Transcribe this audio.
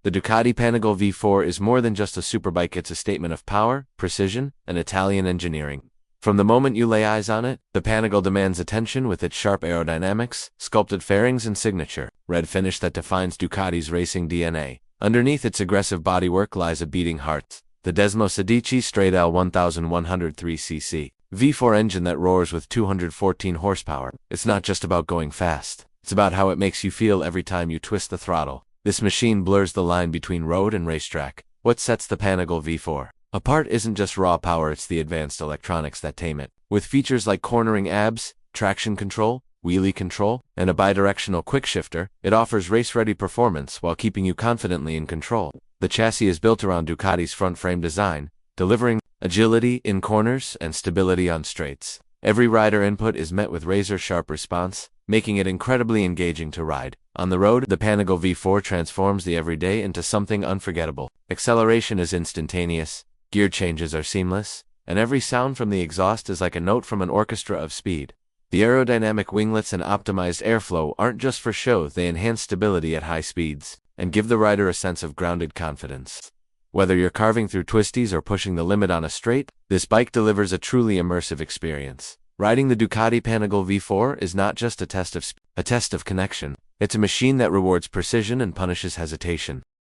The Ducati Panigale V4 is more than just a superbike, it's a statement of power, precision, and Italian engineering. From the moment you lay eyes on it, the Panigale demands attention with its sharp aerodynamics, sculpted fairings and signature red finish that defines Ducati's racing DNA. Underneath its aggressive bodywork lies a beating heart. The Desmosedici straight L1103cc V4 engine that roars with 214 horsepower. It's not just about going fast. It's about how it makes you feel every time you twist the throttle. This machine blurs the line between road and racetrack. What sets the Panigale V4 apart isn't just raw power, it's the advanced electronics that tame it. With features like cornering ABS, traction control, wheelie control, and a bidirectional quickshifter, it offers race-ready performance while keeping you confidently in control. The chassis is built around Ducati's front frame design, delivering agility in corners and stability on straights. Every rider input is met with razor-sharp response, making it incredibly engaging to ride. On the road, the Panigale V4 transforms the everyday into something unforgettable. Acceleration is instantaneous, gear changes are seamless, and every sound from the exhaust is like a note from an orchestra of speed. The aerodynamic winglets and optimized airflow aren't just for show, they enhance stability at high speeds and give the rider a sense of grounded confidence. Whether you're carving through twisties or pushing the limit on a straight, this bike delivers a truly immersive experience. Riding the Ducati Panigale V4 is not just a test of connection. It's a machine that rewards precision and punishes hesitation.